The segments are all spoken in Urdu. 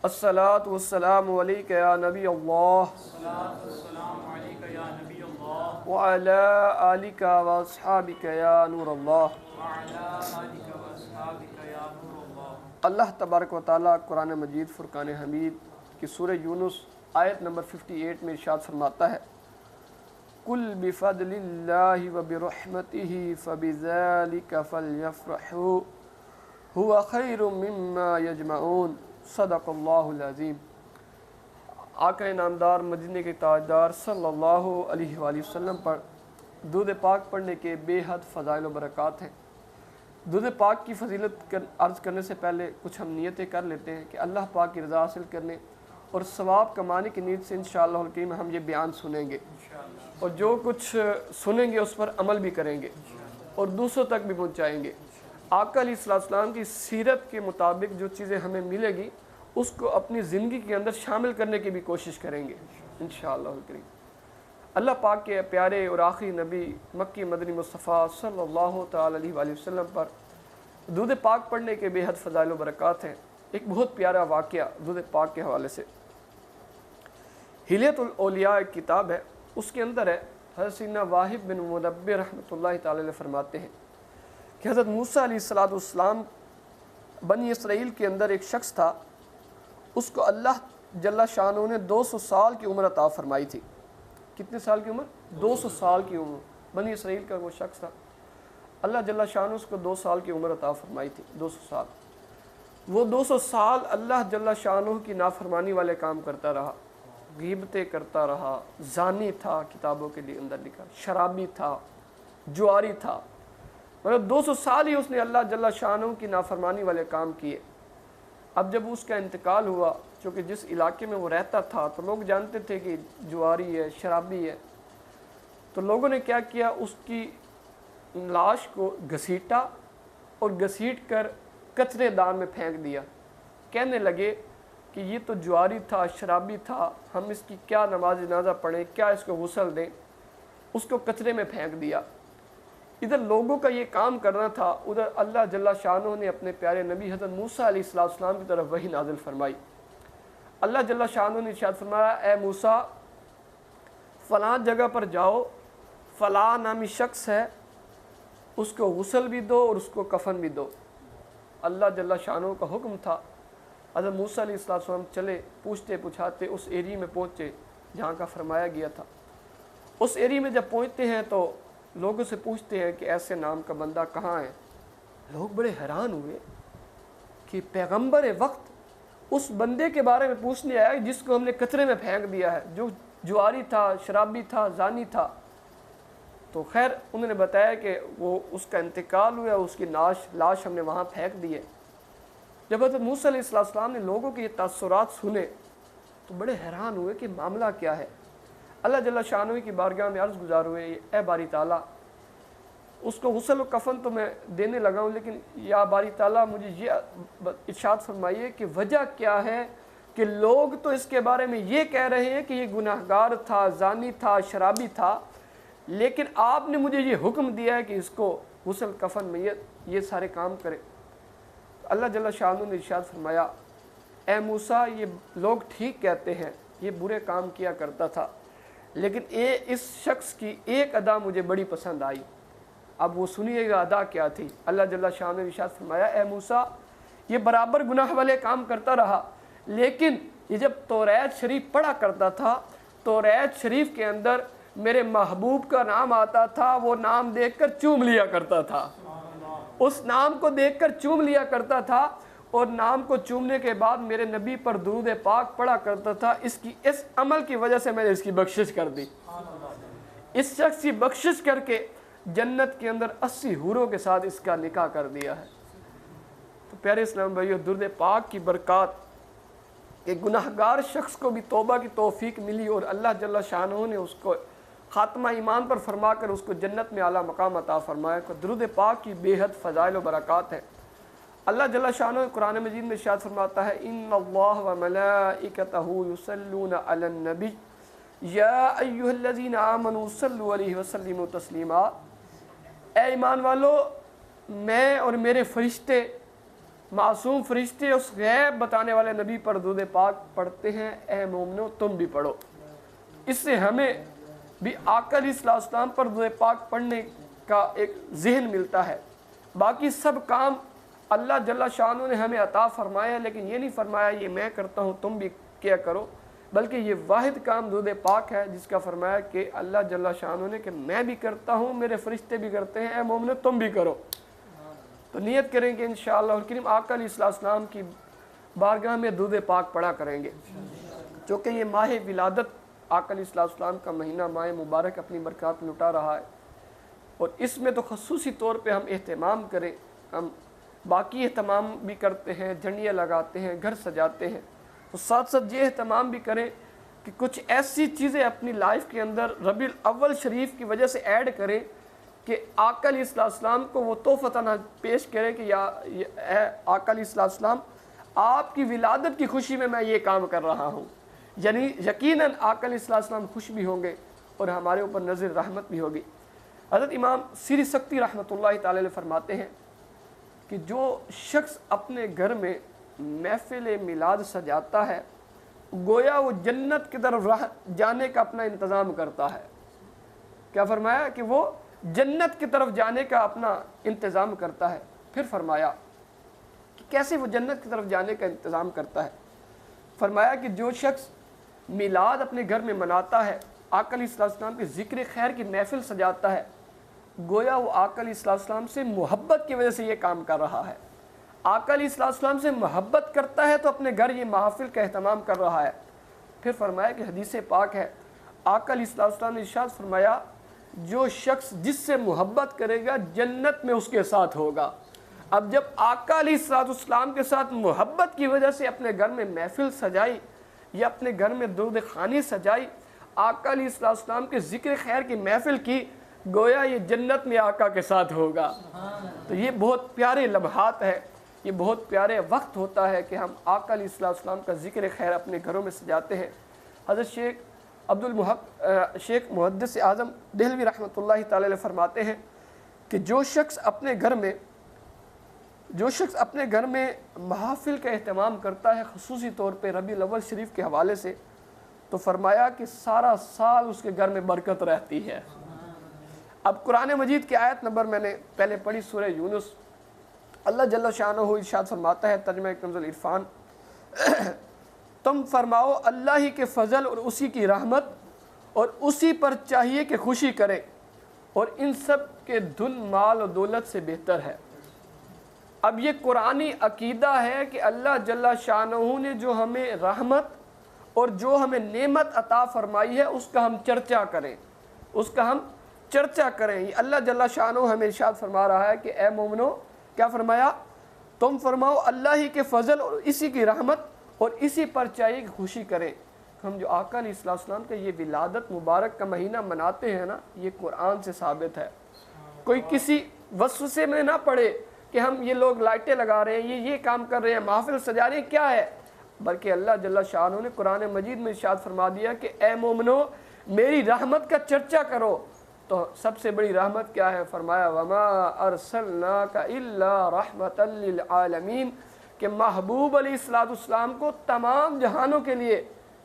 الصلاۃ والسلام علیک یا نبی اللہ وعلی آلک واصحابک یا نور اللہ۔ اللہ تبارک و تعالیٰ قرآن مجید فرقان حمید کی سورہ یونس آیت نمبر 58 میں ارشاد فرماتا ہے، قُلْ بِفَضْلِ اللَّهِ وَبِرَحْمَتِهِ فَبِذَلِكَ فَلْيَفْرَحُوا هُوَ خَيْرٌ مِّمَّا يَجْمَعُونَ۔ صدق اللہ العظیم۔ آقا نامدار مدینے کے تاجدار صلی اللہ علیہ وآلہ وسلم پر درود پاک پڑھنے کے بے حد فضائل و برکات ہیں۔ درود پاک کی فضیلت عرض کرنے سے پہلے کچھ ہم نیتیں کر لیتے ہیں کہ اللہ پاک کی رضا حاصل کرنے اور ثواب کمانے کی نیت سے انشاءاللہ الکریم ہم یہ بیان سنیں گے، اور جو کچھ سنیں گے اس پر عمل بھی کریں گے اور دوسروں تک بھی پہنچائیں گے۔ آقا علیہ السلام کی سیرت کے مطابق جو چیزیں ہمیں ملے گی اس کو اپنی زندگی کے اندر شامل کرنے کی بھی کوشش کریں گے انشاءاللہ الکریم۔ اللہ پاک کے پیارے اور آخری نبی مکی مدنی مصطفیٰ صلی اللہ تعالی علیہ وآلہ وسلم پر درود پاک پڑھنے کے بے حد فضائل و برکات ہیں۔ ایک بہت پیارا واقعہ درود پاک کے حوالے سے، ہلیۃ الاولیاء ایک کتاب ہے، اس کے اندر ہے حضرت سیدنا واہب بن مدبر رحمۃ اللہ تعالی علیہ فرماتے ہیں کہ حضرت موسیٰ علیہ السلام بنی اسرائیل کے اندر ایک شخص تھا، اس کو اللہ جل شانہ نے 200 سال کی عمر عطا فرمائی تھی۔ کتنے سال کی عمر؟ 200 سال کی عمر۔ بنی اسرائیل کا وہ شخص تھا، اللہ جل شانہ اس کو 2 سال کی عمر عطا فرمائی تھی۔ 200 سال، وہ 200 سال اللہ جل شانہ کی نافرمانی والے کام کرتا رہا، غیبتیں کرتا رہا، زانی تھا، کتابوں کے لیے اندر لکھا، شرابی تھا، جواری تھا، مطلب 200 سال ہی اس نے اللہ جل شانہ کی نافرمانی والے کام کیے۔ اب جب اس کا انتقال ہوا، چونکہ جس علاقے میں وہ رہتا تھا تو لوگ جانتے تھے کہ جواری ہے، شرابی ہے، تو لوگوں نے کیا کیا، اس کی لاش کو گھسیٹا اور گھسیٹ کر کچرے دان میں پھینک دیا۔ کہنے لگے کہ یہ تو جواری تھا، شرابی تھا، ہم اس کی کیا نماز جنازہ پڑھیں، کیا اس کو غسل دیں، اس کو کچرے میں پھینک دیا۔ ادھر لوگوں کا یہ کام کرنا تھا، ادھر اللہ جل شانہ نے اپنے پیارے نبی حضرت موسیٰ علیہ السلام کی طرف وحی نازل فرمائی۔ اللہ جل شانہ نے ارشاد فرمایا، اے موسیٰ فلاں جگہ پر جاؤ، فلاں نامی شخص ہے، اس کو غسل بھی دو اور اس کو کفن بھی دو۔ اللہ جل شانہ کا حکم تھا۔ حضرت موسیٰ علیہ السلام چلے، پوچھتے پوچھاتے اس ایریے میں پہنچے جہاں کا فرمایا گیا تھا۔ اس ایریے میں جب پہنچتے ہیں تو لوگوں سے پوچھتے ہیں کہ ایسے نام کا بندہ کہاں ہے۔ لوگ بڑے حیران ہوئے کہ پیغمبر وقت اس بندے کے بارے میں پوچھنے آیا جس کو ہم نے کچرے میں پھینک دیا ہے، جو جواری تھا، شرابی تھا، زانی تھا۔ تو خیر انہوں نے بتایا کہ وہ اس کا انتقال ہوا، اس کی لاش ہم نے وہاں پھینک دی ہے۔ جب حضرت موسیٰ علیہ السلام نے لوگوں کے یہ تاثرات سنے تو بڑے حیران ہوئے کہ معاملہ کیا ہے۔ اللہ جل شانہ کی بارگاہ میں عرض گزار ہوئے، اے باری تعالیٰ اس کو غسل و کفن تو میں دینے لگا ہوں، لیکن یا باری تعالیٰ مجھے یہ ارشاد فرمائیے کہ وجہ کیا ہے کہ لوگ تو اس کے بارے میں یہ کہہ رہے ہیں کہ یہ گناہگار تھا، زانی تھا، شرابی تھا، لیکن آپ نے مجھے یہ حکم دیا ہے کہ اس کو غسل کفن میں یہ سارے کام کرے۔ اللہ جل شانہ نے ارشاد فرمایا، اے موسیٰ یہ لوگ ٹھیک کہتے ہیں، یہ برے کام کیا کرتا تھا، لیکن اس شخص کی ایک ادا مجھے بڑی پسند آئی۔ اب وہ سنیے گا ادا کیا تھی۔ اللہ جل شانہ نے ارشاد فرمایا، اے موسیٰ یہ برابر گناہ والے کام کرتا رہا، لیکن یہ جب توریت شریف پڑھا کرتا تھا، توریت شریف کے اندر میرے محبوب کا نام آتا تھا، وہ نام دیکھ کر چوم لیا کرتا تھا، اس نام کو دیکھ کر چوم لیا کرتا تھا، اور نام کو چومنے کے بعد میرے نبی پر درود پاک پڑھا کرتا تھا۔ اس عمل کی وجہ سے میں نے اس کی بخشش کر دی۔ اس شخص کی بخشش کر کے جنت کے اندر 80 حوروں کے ساتھ اس کا نکاح کر دیا ہے۔ تو پیارے اسلام بھائیو، درود پاک کی برکات کہ گناہگار شخص کو بھی توبہ کی توفیق ملی اور اللہ جل شانہ نے اس کو خاتمہ ایمان پر فرما کر اس کو جنت میں اعلیٰ مقام عطا فرمایا۔ کہ درود پاک کی بے حد فضائل و برکات ہے۔ اللہ جل شانہ قرآن مجید میں ارشاد فرماتا ہے، ان اللہ وملائکتہ یصلون علی النبی یا ایھا الذین آمنوا صلوا علیہ وسلموا تسلیما۔ اے ایمان والو، میں اور میرے فرشتے معصوم فرشتے اس غیب بتانے والے نبی پر درود پاک پڑھتے ہیں، اے مومنو تم بھی پڑھو۔ اس سے ہمیں بھی آقا علیہ السلام پر درود پاک پڑھنے کا ایک ذہن ملتا ہے۔ باقی سب کام اللہ جل شانہ نے ہمیں عطا فرمایا ہے، لیکن یہ نہیں فرمایا یہ میں کرتا ہوں تم بھی کیا کرو، بلکہ یہ واحد کام درود پاک ہے جس کا فرمایا کہ اللہ جل شانہ نے کہ میں بھی کرتا ہوں، میرے فرشتے بھی کرتے ہیں، اے مومنو تم بھی کرو۔ تو نیت کریں کہ انشاءاللہ الکریم آقا علیہ السلام کی بارگاہ میں درود پاک پڑھا کریں گے، چونکہ یہ ماہ ولادت آقا علیہ السلام کا مہینہ ماہ مبارک اپنی برکات لٹا رہا ہے، اور اس میں تو خصوصی طور پہ ہم اہتمام کریں۔ ہم باقی اہتمام بھی کرتے ہیں، جھنڈیاں لگاتے ہیں، گھر سجاتے ہیں، تو ساتھ ساتھ یہ اہتمام بھی کریں کہ کچھ ایسی چیزیں اپنی لائف کے اندر ربیع الاول شریف کی وجہ سے ایڈ کریں کہ آقا علیہ السلام کو وہ تحفہ نہ پیش کرے کہ اے آقا علیہ السلام آپ کی ولادت کی خوشی میں یہ کام کر رہا ہوں، یعنی یقیناً آقا علیہ السلام خوش بھی ہوں گے اور ہمارے اوپر نظر رحمت بھی ہوگی۔ حضرت امام سری سکتی رحمۃ اللہ تعالی علیہ فرماتے ہیں کہ جو شخص اپنے گھر میں محفل میلاد سجاتا ہے گویا وہ جنت کی طرف جانے کا اپنا انتظام کرتا ہے۔ کیا فرمایا کہ وہ جنت کی طرف جانے کا اپنا انتظام کرتا ہے۔ پھر فرمایا کہ کیسے وہ جنت کی طرف جانے کا انتظام کرتا ہے۔ فرمایا کہ جو شخص میلاد اپنے گھر میں مناتا ہے، آقا علیہ السلام کے ذکر خیر کی محفل سجاتا ہے، گویا وہ آقا علیہ السلام سے محبت کی وجہ سے یہ کام کر رہا ہے۔ آقا علیہ السلام سے محبت کرتا ہے تو اپنے گھر یہ محافل کا اہتمام کر رہا ہے۔ پھر فرمایا کہ حدیث پاک ہے، آقا علیہ السلام نے ارشاد فرمایا جو شخص جس سے محبت کرے گا جنت میں اس کے ساتھ ہوگا۔ اب جب آقا علیہ السلام کے ساتھ محبت کی وجہ سے اپنے گھر میں محفل سجائی یا اپنے گھر میں درود خوانی سجائی، آقا علیہ السلام کے ذکر خیر کی محفل کی، گویا یہ جنت میں آقا کے ساتھ ہوگا۔ تو یہ بہت پیارے لمحات ہے، یہ بہت پیارے وقت ہوتا ہے کہ ہم آقا علیہ السلام کا ذکر خیر اپنے گھروں میں سجاتے ہیں۔ حضرت شیخ محدث اعظم دہلوی رحمۃ اللہ تعالی علیہ فرماتے ہیں کہ جو شخص اپنے گھر میں محافل کا اہتمام کرتا ہے خصوصی طور پہ ربیع الاول شریف کے حوالے سے، تو فرمایا کہ سارا سال اس کے گھر میں برکت رہتی ہے۔ اب قرآن مجید کی آیت نمبر میں نے پہلے پڑھی سورہ یونس، اللہ جل شانہ ارشاد فرماتا ہے ترجمہ کنز العرفان، تم فرماؤ اللہ ہی کے فضل اور اسی کی رحمت اور اسی پر چاہیے کہ خوشی کرے، اور ان سب کے دھن مال و دولت سے بہتر ہے۔ اب یہ قرآنی عقیدہ ہے کہ اللہ جل شانہ نے جو ہمیں رحمت اور جو ہمیں نعمت عطا فرمائی ہے اس کا ہم چرچا کریں، یہ اللہ جل شانہ ہمیں ارشاد فرما رہا ہے کہ اے مومنو، کیا فرمایا؟ تم فرماؤ اللہ ہی کے فضل اور اسی کی رحمت اور اسی پر چاہیے کہ خوشی کریں۔ ہم جو آقا علیہ السلام کا یہ ولادت مبارک کا مہینہ مناتے ہیں نا، یہ قرآن سے ثابت ہے۔ کوئی کسی وسوسے میں نہ پڑے کہ ہم یہ لوگ لائٹیں لگا رہے ہیں، یہ کام کر رہے ہیں، محافل سجا رہے ہیں، کیا ہے؟ بلکہ اللہ جل شانہ نے قرآن مجید میں ارشاد فرما دیا کہ اے مومنو میری رحمت کا چرچا کرو۔ تو سب سے بڑی رحمت کیا ہے؟ فرمایا وما ارسلناک الا رحمتا للعالمین، کہ محبوب علیہ السلام کو تمام جہانوں کے لیے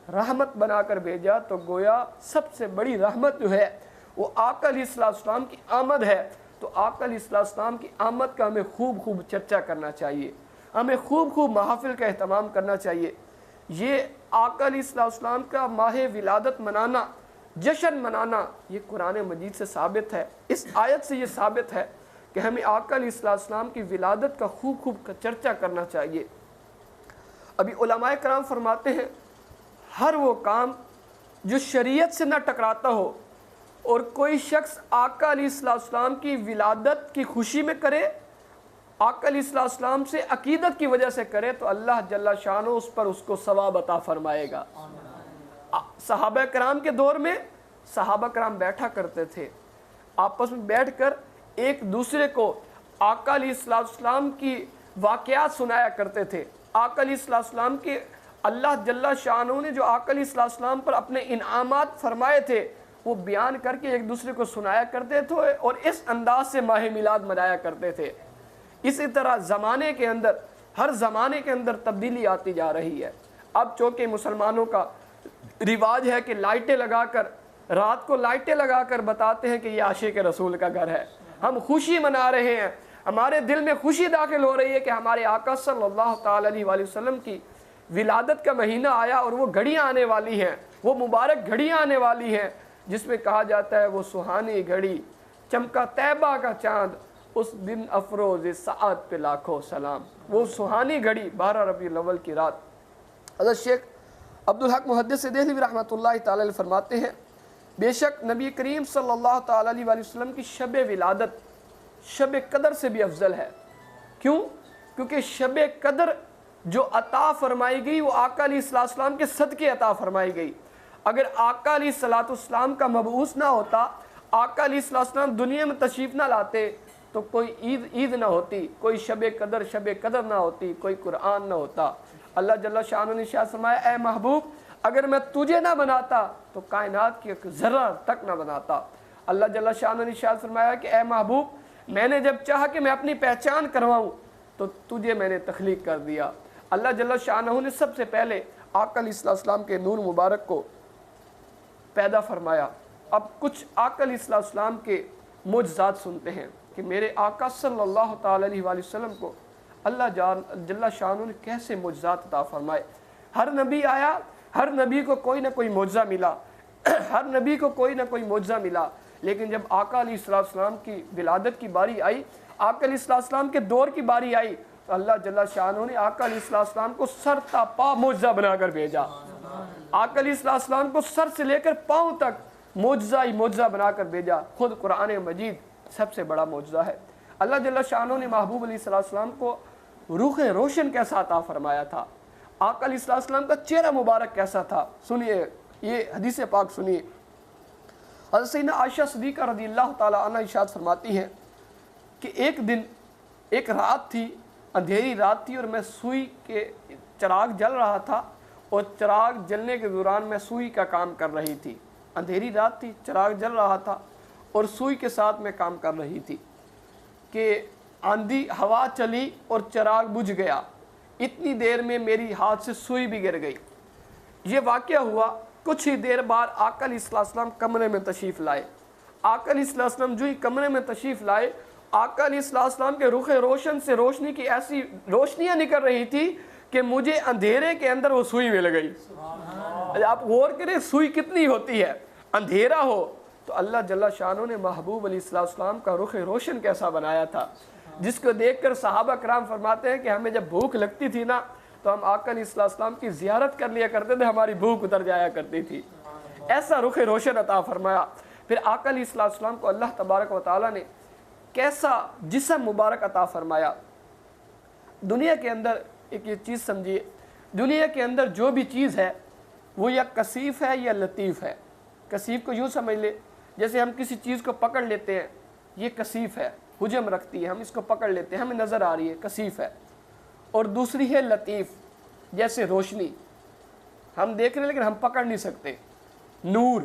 رحمت بنا کر بھیجا۔ تو گویا سب سے بڑی رحمت جو ہے وہ آقا علیہ السلام کی آمد ہے۔ تو آقا علیہ السلام کی آمد کا ہمیں خوب چرچا کرنا چاہیے، ہمیں خوب محافل کا اہتمام کرنا چاہیے۔ یہ آقا علیہ السلام کا ماہ ولادت منانا، جشن منانا، یہ قرآن مجید سے ثابت ہے۔ اس آیت سے یہ ثابت ہے کہ ہمیں آقا علیہ السلام کی ولادت کا خوب چرچا کرنا چاہیے۔ ابھی علماء کرام فرماتے ہیں ہر وہ کام جو شریعت سے نہ ٹکراتا ہو اور کوئی شخص آقا علیہ السلام کی ولادت کی خوشی میں کرے، آقا علیہ السلام سے عقیدت کی وجہ سے کرے، تو اللہ جل شانہ اس پر اس کو ثواب عطا فرمائے گا۔ صحابہ کرام کے دور میں صحابہ کرام بیٹھا کرتے تھے، آپس میں بیٹھ کر ایک دوسرے کو آقا علیہ السلام کی واقعات سنایا کرتے تھے۔ آقا علیہ السلام کی اللہ جل شانہ نے جو آقا علیہ السلام پر اپنے انعامات فرمائے تھے وہ بیان کر کے ایک دوسرے کو سنایا کرتے تھے، اور اس انداز سے ماہ میلاد منایا کرتے تھے۔ اسی طرح زمانے کے اندر ہر زمانے کے اندر تبدیلی آتی جا رہی ہے. اب چونکہ مسلمانوں کا رواج ہے کہ لائٹیں لگا کر، رات کو لائٹیں لگا کر بتاتے ہیں کہ یہ عاشق رسول کا گھر ہے، ہم خوشی منا رہے ہیں، ہمارے دل میں خوشی داخل ہو رہی ہے کہ ہمارے آقا صلی اللہ تعالی علیہ وآلہ وسلم کی ولادت کا مہینہ آیا اور وہ گھڑیاں آنے والی ہیں، وہ مبارک گھڑیاں آنے والی ہیں جس میں کہا جاتا ہے وہ سہانی گھڑی چمکا طیبہ کا چاند، اس دن افروز سعادت پہ لاکھوں سلام. وہ سہانی گھڑی 12 ربیع الاول کی رات. حضرت شیخ عبدالحق محدث دہلوی رحمۃ اللہ تعالی علیہ فرماتے ہیں بے شک نبی کریم صلی اللہ تعالی علیہ وآلہ وسلم کی شب ولادت شب قدر سے بھی افضل ہے. کیوں؟ کیونکہ شب قدر جو عطا فرمائی گئی وہ آقا علیہ السلام کے صدقے عطا فرمائی گئی. اگر آقا علیہ السلام کا مبعوث نہ ہوتا، آقا علیہ السلام دنیا میں تشریف نہ لاتے تو کوئی عید نہ ہوتی، کوئی شب قدر نہ ہوتی، کوئی قرآن نہ ہوتا. اللہ جل شانہ نے ارشاد فرمایا اے محبوب اگر میں تجھے نہ بناتا تو کائنات کی ایک ذرہ تک نہ بناتا. اللہ جل شانہ نے ارشاد فرمایا کہ اے محبوب میں نے جب چاہا کہ میں اپنی پہچان کرواؤں تو تجھے میں نے تخلیق کر دیا. اللہ جل شانہ نے سب سے پہلے آقا علیہ السلام کے نور مبارک کو پیدا فرمایا. اب کچھ آقا علیہ السلام کے معجزات سنتے ہیں کہ میرے آقا صلی اللہ تعالی علیہ وآلہ وسلم کو اللہ جل شانہ نے کیسے معجزات عطا فرمائے. ہر نبی آیا، ہر نبی کو کوئی نہ کوئی معجزہ ملا، ہر نبی کو کوئی نہ کوئی معجزہ ملا، لیکن جب آقا علیہ السلام کی ولادت کی باری آئی، آقا علیہ السلام کے دور کی باری آئی تو اللہ جل شانہ نے آقا علیہ السلام کو سر تا پا معجزہ بنا کر بھیجا. آقا علیہ السلام کو سر سے لے کر پاؤں تک معجزہ ہی معجزہ بنا کر بھیجا. خود قرآن مجید سب سے بڑا معجزہ ہے. اللہ جل شانہ نے محبوب علیہ السلام کو روح روشن کیسا عطا فرمایا تھا، آقا علیہ السلام کا چہرہ مبارک کیسا تھا. سنیے یہ حدیث پاک سنیے. حضرت سیدنا عائشہ صدیقہ رضی اللہ تعالی عنہ ارشاد فرماتی ہیں کہ ایک دن ایک رات تھی، اندھیری رات تھی اور میں سوئی کے چراغ جل رہا تھا اور چراغ جلنے کے دوران میں سوئی کا کام کر رہی تھی. اندھیری رات تھی، چراغ جل رہا تھا اور سوئی کے ساتھ میں کام کر رہی تھی کہ آندھی ہوا چلی اور چراغ بجھ گیا. اتنی دیر میں میری ہاتھ سے سوئی بھی گر گئی. یہ واقعہ ہوا کچھ ہی دیر بعد آقا علیہ السلام کمرے میں تشریف لائے. آقا علیہ السلام جو ہی کمرے میں تشریف لائے، آقا علیہ السلام کے رخ روشن سے روشنی کی ایسی روشنیاں نکل رہی تھی کہ مجھے اندھیرے کے اندر وہ سوئی مل گئی. آپ غور کریں سوئی کتنی ہوتی ہے، اندھیرا ہو تو اللہ جل شانہ نے محبوب علیہ السلام کا رخ روشن کیسا بنایا تھا، جس کو دیکھ کر صحابہ کرام فرماتے ہیں کہ ہمیں جب بھوک لگتی تھی نا تو ہم آقا علیہ السلام کی زیارت کر لیا کرتے تھے، ہماری بھوک اتر جایا کرتی تھی. ایسا رخ روشن عطا فرمایا. پھر آقا علیہ السلام کو اللہ تبارک و تعالیٰ نے کیسا جسم مبارک عطا فرمایا. دنیا کے اندر ایک یہ چیز سمجھیے، دنیا کے اندر جو بھی چیز ہے وہ یا کثیف ہے یا لطیف ہے. کثیف کو یوں سمجھ لے جیسے ہم کسی چیز کو پکڑ لیتے ہیں، یہ کثیف ہے، حجم رکھتی ہے، ہم اس کو پکڑ لیتے ہیں، ہمیں نظر آ رہی ہے، کثیف ہے. اور دوسری ہے لطیف، جیسے روشنی ہم دیکھ رہے ہیں لیکن ہم پکڑ نہیں سکتے، نور،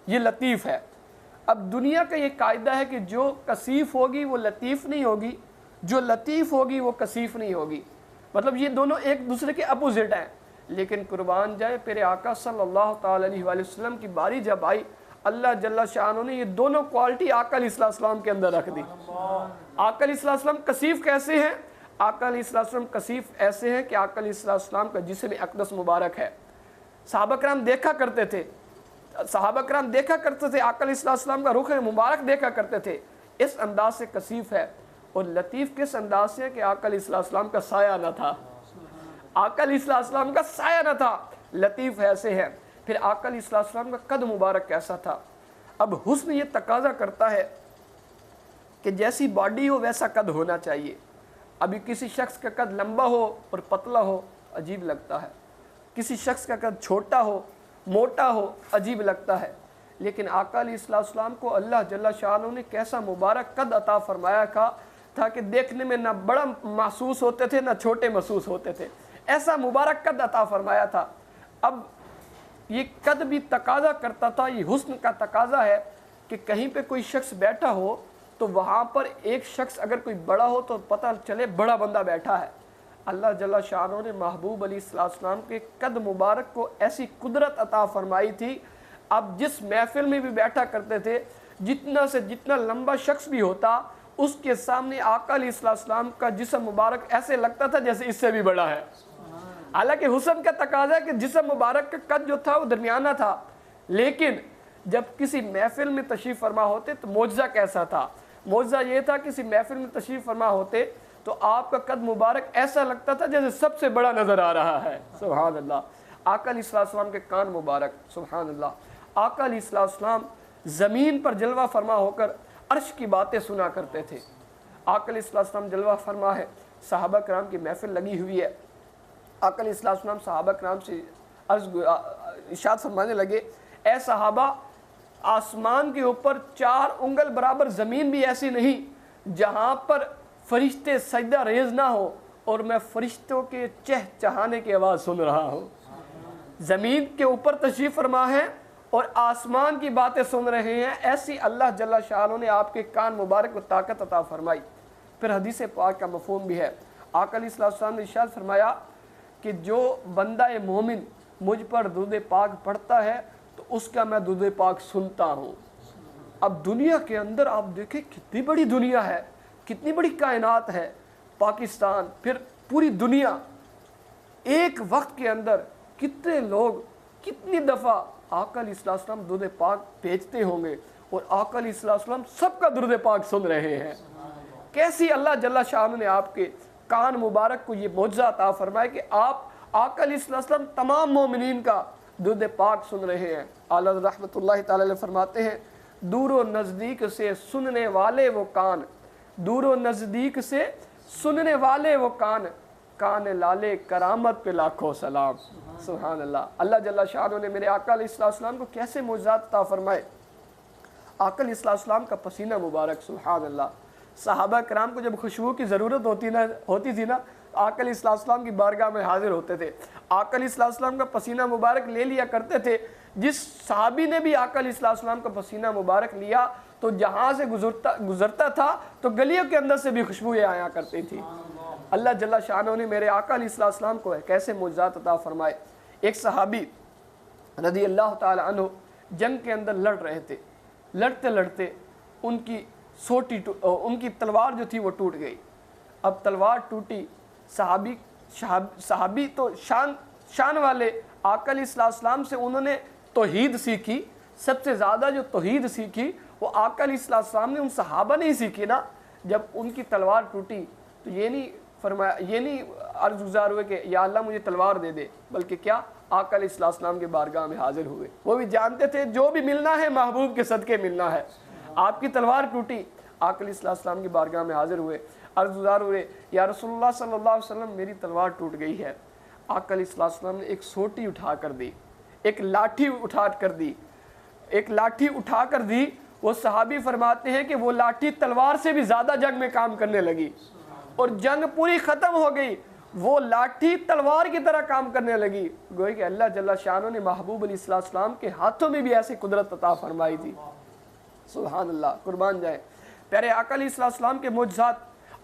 یہ لطیف ہے. اب دنیا کا یہ قاعدہ ہے کہ جو کثیف ہوگی وہ لطیف نہیں ہوگی، جو لطیف ہوگی وہ کثیف نہیں ہوگی. مطلب یہ دونوں ایک دوسرے کے اپوزٹ ہیں. لیکن قربان جائے پیارے آقا صلی اللہ تعالی علیہ وآلہ وسلم کی باری جب آئی، اللہ جل شانہ نے یہ دونوں کوالٹی آقا علیہ السلام کے اندر رکھ دی. آقا علیہ السلام کثیف کیسے ہیں؟ آقا علیہ السلام کثیف ایسے ہیں کہ آقا علیہ السلام کا جسم اقدس مبارک ہے. صحابہ کرام دیکھا کرتے تھے آقا علیہ السلام کا رخ مبارک دیکھا کرتے تھے. اس انداز سے کثیف ہے. اور لطیف کس انداز سے کہ آقا علیہ السلام کا سایہ نہ تھا، آقا علیہ السلام کا سایہ نہ تھا. لطیف ایسے ہے. پھر آقا علیہ السلام کا قد مبارک کیسا تھا. اب حسن یہ تقاضا کرتا ہے کہ جیسی باڈی ہو ویسا قد ہونا چاہیے. ابھی کسی شخص کا قد لمبا ہو اور پتلا ہو عجیب لگتا ہے، کسی شخص کا قد چھوٹا ہو موٹا ہو عجیب لگتا ہے. لیکن آقا علیہ السلام کو اللہ جل شانہ نے کیسا مبارک قد عطا فرمایا تھا کہ دیکھنے میں نہ بڑا محسوس ہوتے تھے نہ چھوٹے محسوس ہوتے تھے. ایسا مبارک قد عطا فرمایا تھا. اب یہ قد بھی تقاضا کرتا تھا، یہ حسن کا تقاضا ہے کہ کہیں پہ کوئی شخص بیٹھا ہو تو وہاں پر ایک شخص اگر کوئی بڑا ہو تو پتہ چلے بڑا بندہ بیٹھا ہے. اللہ جل شانہ نے محبوب علیہ السلام کے قد مبارک کو ایسی قدرت عطا فرمائی تھی. اب جس محفل میں بھی بیٹھا کرتے تھے, جتنا سے جتنا لمبا شخص بھی ہوتا, اس کے سامنے آقا علیہ السلام کا جسم مبارک ایسے لگتا تھا جیسے اس سے بھی بڑا ہے. حالانکہ حسن کا تقاضا ہے کہ جسم مبارک کا قد جو تھا وہ درمیانہ تھا, لیکن جب کسی محفل میں تشریف فرما ہوتے تو معجزہ کیسا تھا؟ معجزہ یہ تھا کسی محفل میں تشریف فرما ہوتے تو آپ کا قد مبارک ایسا لگتا تھا جیسے سب سے بڑا نظر آ رہا ہے. سبحان اللہ. آقا علیہ السلام کے کان مبارک, سبحان اللہ. آقا علیہ السلام زمین پر جلوہ فرما ہو کر عرش کی باتیں سنا کرتے تھے. آقا علیہ السلام جلوہ فرما ہے, صحابہ کرام کی محفل لگی ہوئی ہے. آقا علیہ السلام صحابہ کرام سے ارشاد فرمانے لگے, اے صحابہ, آسمان کے اوپر 4 انگل برابر زمین بھی ایسی نہیں جہاں پر فرشتے سجدہ ریز نہ ہو اور میں فرشتوں کے چہچہانے کی آواز سن رہا ہوں. زمین کے اوپر تشریف فرما ہے اور آسمان کی باتیں سن رہے ہیں. ایسی اللہ جل شانہ نے آپ کے کان مبارک کو طاقت عطا فرمائی. پھر حدیث پاک کا مفہوم بھی ہے. آقا علیہ السلام نے ارشاد فرمایا کہ جو بندہ مومن مجھ پر درود پاک پڑھتا ہے تو اس کا میں درود پاک سنتا ہوں. اب دنیا کے اندر آپ دیکھیں کتنی بڑی دنیا ہے, کتنی بڑی کائنات ہے. پاکستان, پھر پوری دنیا, ایک وقت کے اندر کتنے لوگ کتنی دفعہ آقا علیہ السلام درود پاک بھیجتے ہوں گے اور آقا علیہ السلام سب کا درود پاک سن رہے ہیں. کیسی اللہ جل شانہ نے آپ کے کان مبارک کو یہ معجزہ عطا فرمائے کہ آپ آقا علیہ السلام تمام مومنین کا درود پاک سن رہے ہیں. اعلیٰ رحمۃ اللہ تعالی علیہ فرماتے ہیں, دور و نزدیک سے سننے والے وہ کان, دور و نزدیک سے سننے والے وہ کان, کان لالے کرامت پہ لاکھوں سلام. سبحان اللہ. اللہ جل شانہ نے میرے آقا علیہ السلام کو کیسے معجزات عطا فرمائے. آقا علیہ السلام کا پسینہ مبارک, سبحان اللہ. صحابہ کرام کو جب خوشبو کی ضرورت ہوتی تھی نا, آقا علیہ السلام کی بارگاہ میں حاضر ہوتے تھے. آقا علیہ السلام کا پسینہ مبارک لے لیا کرتے تھے. جس صحابی نے بھی آقا علیہ السلام کا پسینہ مبارک لیا تو جہاں سے گزرتا تھا تو گلیوں کے اندر سے بھی خوشبوئیں آیا کرتی تھی. اللہ جل شانہ نے میرے آقا علیہ السلام کو کیسے معجزات عطا فرمائے. ایک صحابی رضی اللہ تعالی عنہ جنگ کے اندر لڑ رہے تھے. لڑتے لڑتے ان کی تلوار جو تھی وہ ٹوٹ گئی. اب تلوار ٹوٹی, صحابی تو شان والے, آقا علیہ السلام سے انہوں نے توحید سیکھی. سب سے زیادہ جو توحید سیکھی وہ آقا علیہ السلام نے ان صحابہ نے ہی سیکھی نا. جب ان کی تلوار ٹوٹی تو یہ نہیں فرمایا, یہ نہیں عرض گزار ہوئے کہ یا اللہ مجھے تلوار دے دے, بلکہ کیا آقا علیہ السلام کے بارگاہ میں حاضر ہوئے. وہ بھی جانتے تھے جو بھی ملنا ہے محبوب کے صدقے ملنا ہے. آپ کی تلوار ٹوٹی, آقا علیہ السلام کی بارگاہ میں حاضر ہوئے, عرض گزار ہوئے یا رسول اللہ صلی اللہ علیہ وسلم میری تلوار ٹوٹ گئی ہے. آقا علیہ السلام نے ایک سوٹی اٹھا کر دی, ایک لاٹھی اٹھا کر دی. وہ صحابی فرماتے ہیں کہ وہ لاٹھی تلوار سے بھی زیادہ جنگ میں کام کرنے لگی اور جنگ پوری ختم ہو گئی. وہ لاٹھی تلوار کی طرح کام کرنے لگی. گویا کہ اللہ جل شانہ نے محبوب علیہ السلام کے ہاتھوں میں بھی ایسی قدرت عطا فرمائی تھی. سبحان اللہ, قربان جائے. پیارے آقا علیہ السلام کے معجزات,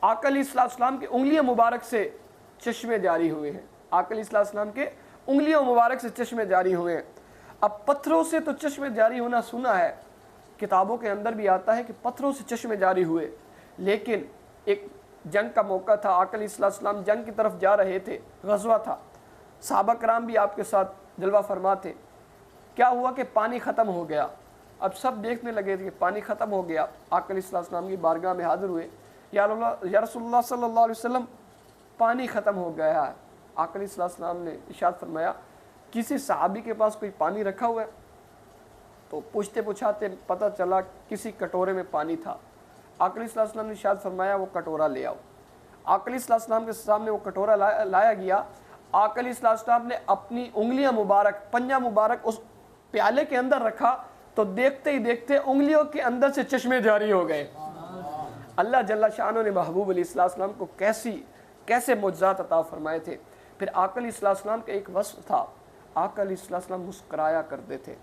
آقا علیہ السلام کی انگلیاں مبارک سے چشمے جاری ہوئے ہیں. آقا علیہ السلام کے انگلیوں مبارک سے چشمے جاری ہوئے ہیں. اب پتھروں سے تو چشمے جاری ہونا سنا ہے, کتابوں کے اندر بھی آتا ہے کہ پتھروں سے چشمے جاری ہوئے. لیکن ایک جنگ کا موقع تھا, آقا علیہ السلام جنگ کی طرف جا رہے تھے, غزوہ تھا, صحابہ کرام بھی آپ کے ساتھ جلوہ فرما تھے. کیا ہوا کہ پانی ختم ہو گیا. اب سب دیکھنے لگے تھے کہ پانی ختم ہو گیا. آقا علیہ السلام کی بارگاہ میں حاضر ہوئے, یا رسول اللہ صلی اللہ علیہ وسلم پانی ختم ہو گیا ہے. آقا علیہ السلام نے ارشاد فرمایا کسی صحابی کے پاس کوئی پانی رکھا ہوا ہے؟ تو پوچھتے پوچھاتے پتہ چلا کسی کٹورے میں پانی تھا. آقا علیہ السلام نے ارشاد فرمایا وہ کٹورا لے آؤ. آقا علیہ السلام کے سامنے وہ کٹورا لایا گیا. آقا علیہ السلام نے اپنی انگلیاں مبارک, پنجہ مبارک اس پیالے کے اندر رکھا تو دیکھتے ہی دیکھتے انگلیوں کے اندر سے چشمے جاری ہو گئے. اللہ جل شانہ نے محبوب علیہ السلام کو کیسے معجزات عطا فرمائے تھے. پھر آقا علیہ السلام کا ایک وصف تھا, آقا علیہ السلام مسکرایا کرتے تھے.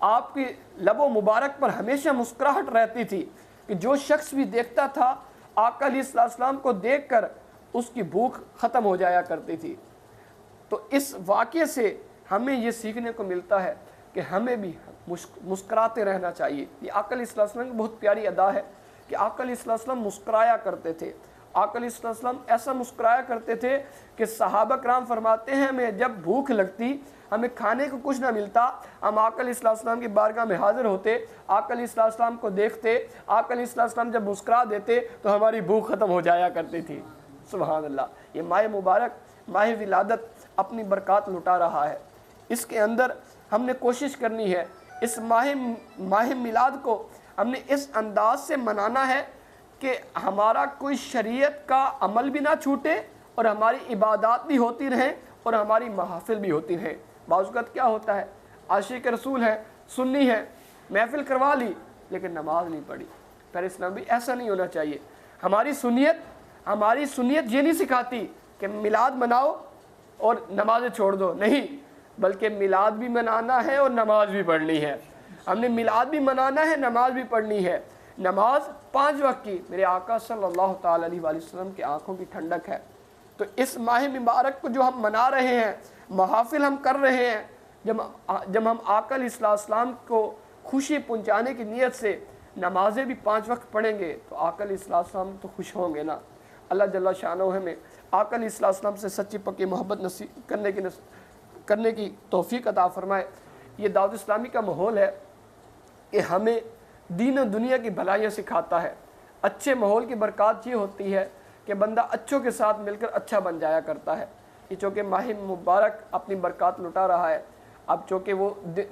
آپ کی لبوں مبارک پر ہمیشہ مسکراہٹ رہتی تھی کہ جو شخص بھی دیکھتا تھا آقا علیہ السلام کو دیکھ کر اس کی بھوک ختم ہو جایا کرتی تھی۔ تو اس واقعے سے ہمیں یہ سیکھنے کو ملتا ہے کہ ہمیں بھی مسکراتے رہنا چاہیے۔ یہ آقا علیہ السلام کی بہت پیاری ادا ہے کہ آقا علیہ السلام مسکرایا کرتے تھے۔ آقا علیہ السلام ایسا مسکرایا کرتے تھے کہ صحابہ کرام فرماتے ہیں ہمیں جب بھوک لگتی، ہمیں کھانے کو کچھ نہ ملتا، ہم آقا علیہ السلام کی بارگاہ میں حاضر ہوتے، آقا علیہ السلام کو دیکھتے، آقا علیہ السلام جب مسکرا دیتے تو ہماری بھوک ختم ہو جایا کرتی تھی۔ سبحان اللہ۔ یہ ماہ مبارک، ماہ ولادت اپنی برکات لٹا رہا ہے۔ اس کے اندر ہم نے کوشش کرنی ہے، اس ماہ میلاد کو ہم نے اس انداز سے منانا ہے کہ ہمارا کوئی شریعت کا عمل بھی نہ چھوٹے اور ہماری عبادات بھی ہوتی رہیں اور ہماری محافل بھی ہوتی رہیں۔ بعض اوقات کیا ہوتا ہے، عاشق رسول ہے، سنی ہے، محفل کروا لی لیکن نماز نہیں پڑھی۔ پھر اسلام بھی ایسا نہیں ہونا چاہیے۔ ہماری سنیت یہ نہیں سکھاتی کہ میلاد مناؤ اور نمازیں چھوڑ دو، نہیں، بلکہ میلاد بھی منانا ہے اور نماز بھی پڑھنی ہے۔ ہم نے میلاد بھی منانا ہے، نماز بھی پڑھنی ہے۔ نماز 5 وقت کی میرے آقا صلی اللہ تعالی علیہ وآلہ وسلم کے آنکھوں کی ٹھنڈک ہے۔ تو اس ماہ مبارک کو جو ہم منا رہے ہیں، محافل ہم کر رہے ہیں، جب ہم آقا علیہ السلام کو خوشی پہنچانے کی نیت سے نمازیں بھی 5 وقت پڑھیں گے تو آقا علیہ السلام تو خوش ہوں گے نا۔ اللہ جل شانہ ہمیں آقا علیہ السلام سے سچی پکی محبت نصیب کرنے کی توفیق عطا فرمائے۔ یہ دعوت اسلامی کا ماحول ہے کہ ہمیں دین و دنیا کی بھلائیاں سکھاتا ہے۔ اچھے ماحول کی برکات یہ ہوتی ہے کہ بندہ اچھوں کے ساتھ مل کر اچھا بن جایا کرتا ہے۔ یہ چونکہ ماہ مبارک اپنی برکات لٹا رہا ہے، اب چونکہ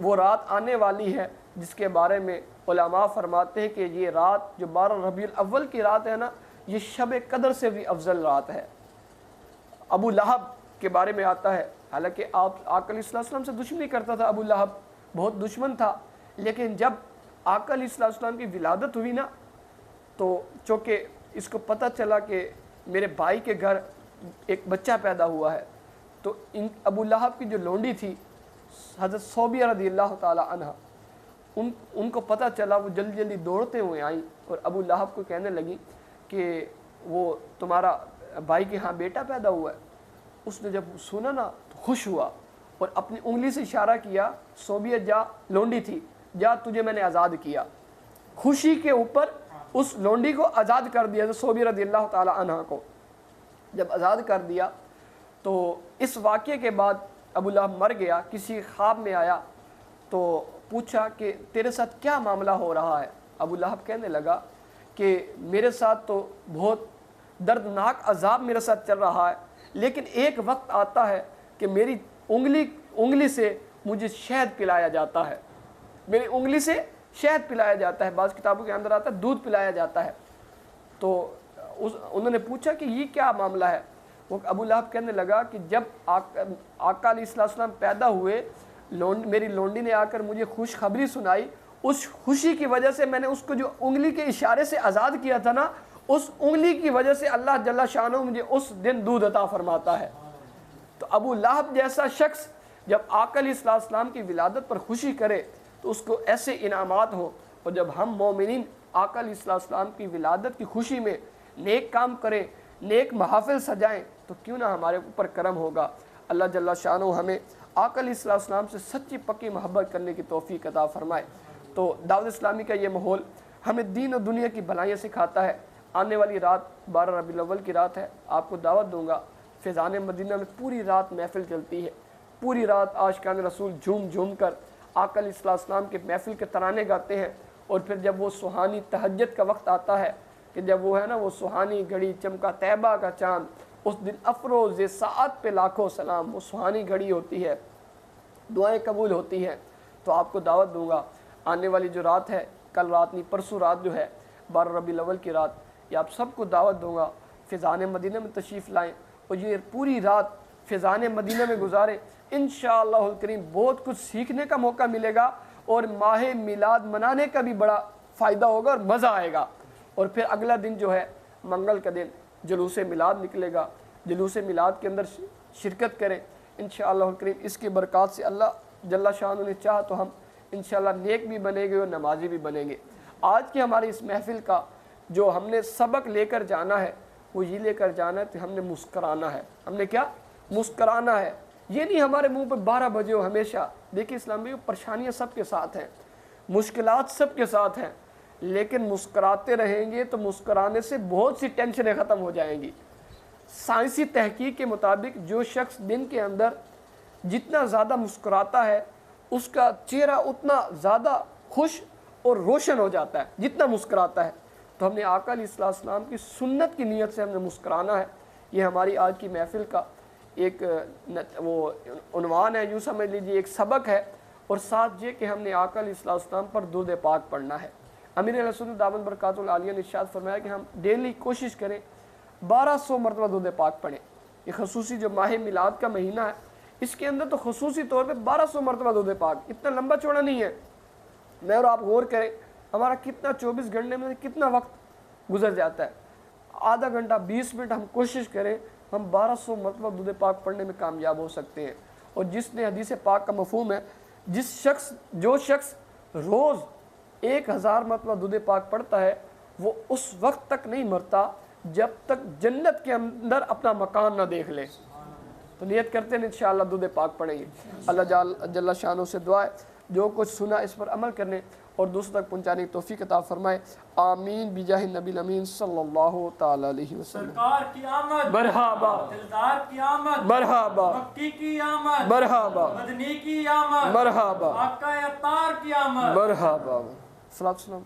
وہ رات آنے والی ہے جس کے بارے میں علماء فرماتے ہیں کہ یہ رات جو 12 ربیع الاول کی رات ہے نا، یہ شب قدر سے بھی افضل رات ہے۔ ابو لہب کے بارے میں آتا ہے، حالانکہ آقا علیہ السلام سے دشمنی کرتا تھا ابو لہب، بہت دشمن تھا، لیکن جب آقا علیہ السلام کی ولادت ہوئی نا تو چونکہ اس کو پتہ چلا کہ میرے بھائی کے گھر ایک بچہ پیدا ہوا ہے، تو ابو لہب کی جو لونڈی تھی حضرت صوبیہ رضی اللہ تعالی عنہ، ان کو پتہ چلا، وہ جلدی جلدی دوڑتے ہوئے آئیں اور ابو لہب کو کہنے لگی کہ وہ تمہارا بھائی کے ہاں بیٹا پیدا ہوا ہے۔ اس نے جب سنا نا تو خوش ہوا اور اپنی انگلی سے اشارہ کیا، صوبیہ جا، لونڈی تھی، جا تجھے میں نے آزاد کیا۔ خوشی کے اوپر اس لونڈی کو آزاد کر دیا، صوبیہ رضی اللہ تعالی عنہ کو جب آزاد کر دیا تو اس واقعے کے بعد ابو لہب مر گیا۔ کسی خواب میں آیا تو پوچھا کہ تیرے ساتھ کیا معاملہ ہو رہا ہے؟ ابو لہب کہنے لگا کہ میرے ساتھ تو بہت دردناک عذاب میرے ساتھ چل رہا ہے، لیکن ایک وقت آتا ہے کہ میری انگلی سے مجھے شہد پلایا جاتا ہے، میری انگلی سے شہد پلایا جاتا ہے، بعض کتابوں کے اندر آتا ہے دودھ پلایا جاتا ہے۔ تو انہوں نے پوچھا کہ یہ کیا معاملہ ہے؟ وہ ابو لہب کہنے لگا کہ جب آقا علیہ السلام پیدا ہوئے، میری لونڈی نے آ کر مجھے خوشخبری سنائی، اس خوشی کی وجہ سے میں نے اس کو جو انگلی کے اشارے سے آزاد کیا تھا نا، اس انگلی کی وجہ سے اللہ جل شانہ مجھے اس دن دودھ عطا فرماتا ہے۔ تو ابو لہب جیسا شخص جب آقا علیہ السلام کی ولادت پر خوشی کرے تو اس کو ایسے انعامات ہوں، اور جب ہم مومنین آقا علیہ السلام کی ولادت کی خوشی میں نیک کام کریں، نیک محافل سجائیں تو کیوں نہ ہمارے اوپر کرم ہوگا۔ اللہ جل شانہ ہمیں آقا علیہ السلام سے سچی پکی محبت کرنے کی توفیق عطا فرمائے۔ تو دعوت اسلامی کا یہ ماحول ہمیں دین و دنیا کی بھلائیاں سکھاتا ہے۔ آنے والی رات 12 ربیع الاول کی رات ہے، آپ کو دعوت دوں گا۔ فیضان مدینہ میں پوری رات محفل چلتی ہے، پوری رات عاشقان رسول جھوم جھوم کر آقا علیہ السلام کے محفل کے ترانے گاتے ہیں، اور پھر جب وہ سہانی تہجد کا وقت آتا ہے کہ جب وہ ہے نا وہ سہانی گھڑی چمکا طیبہ کا چاند، اس دن افروز ساعت پہ لاکھوں سلام، وہ سہانی گھڑی ہوتی ہے، دعائیں قبول ہوتی ہیں۔ تو آپ کو دعوت دوں گا، آنے والی جو رات ہے، کل رات نہیں پرسوں رات جو ہے 12 ربیع الاول کی رات، یہ آپ سب کو دعوت دوں گا فیضان مدینہ میں تشریف لائیں اور یہ پوری رات فیضان مدینہ میں گزاریں۔ انشاءاللہ الکریم بہت کچھ سیکھنے کا موقع ملے گا اور ماہ میلاد منانے کا بھی بڑا فائدہ ہوگا اور مزہ آئے گا۔ اور پھر اگلا دن جو ہے منگل کا دن جلوس میلاد نکلے گا، جلوس میلاد کے اندر شرکت کریں انشاءاللہ الکریم۔ اس کی برکات سے اللہ جل شانہ نے چاہا تو ہم انشاءاللہ نیک بھی بنیں گے اور نمازی بھی بنیں گے۔ آج کی ہماری اس محفل کا جو ہم نے سبق لے کر جانا ہے وہ یہ لے کر جانا ہے کہ ہم نے مسکرانا ہے. ہم نے کیا مسکرانا ہے. یہ نہیں ہمارے منہ پہ 12 بجے ہو ہمیشہ. دیکھیے اسلام میں پریشانیاں سب کے ساتھ ہیں, مشکلات سب کے ساتھ ہیں, لیکن مسکراتے رہیں گے تو مسکرانے سے بہت سی ٹینشنیں ختم ہو جائیں گی. سائنسی تحقیق کے مطابق جو شخص دن کے اندر جتنا زیادہ مسکراتا ہے اس کا چہرہ اتنا زیادہ خوش اور روشن ہو جاتا ہے جتنا مسکراتا ہے. تو ہم نے آقا علیہ السلام کی سنت کی نیت سے ہم نے مسکرانا ہے. یہ ہماری آج کی محفل کا ایک وہ عنوان ہے, یوں سمجھ لیجیے ایک سبق ہے, اور ساتھ یہ کہ ہم نے آقا علیہ السلام پر درود پاک پڑھنا ہے. امیر علیہ سنت دامت برکاتہ العالیہ نے ارشاد فرمایا کہ ہم ڈیلی کوشش کریں 1200 مرتبہ درود پاک پڑھیں. یہ خصوصی جو ماہ میلاد کا مہینہ ہے اس کے اندر تو خصوصی طور پہ 1200 مرتبہ درود پاک, اتنا لمبا چوڑا نہیں ہے. میں اور آپ غور کریں ہمارا کتنا 24 گھنٹے میں کتنا وقت گزر جاتا ہے. آدھا گھنٹہ 20 منٹ ہم کوشش کریں ہم 1200 مرتبہ درود پاک پڑھنے میں کامیاب ہو سکتے ہیں. اور جس نے حدیث پاک کا مفہوم ہے, جو شخص روز 1000 مرتبہ درود پاک پڑھتا ہے وہ اس وقت تک نہیں مرتا جب تک جنت کے اندر اپنا مکان نہ دیکھ لے. تو نیت کرتے ہیں انشاءاللہ درود پاک پڑھیں گے. اللہ جل شانہ سے دعا ہے جو کچھ سنا اس پر عمل کرنے اور دوسروں تک پہنچانے کی توفیق عطا فرمائے. آمین بجاہ النبی الامین صلی اللہ تعالی علیہ وسلم. سرکار کی آمد مرحبا, دلدار کی آمد مرحبا, مکی کی آمد مرحبا, مدنی کی آمد مرحبا, آقا اطہار کی آمد. مرحبا. صلاۃ السلام.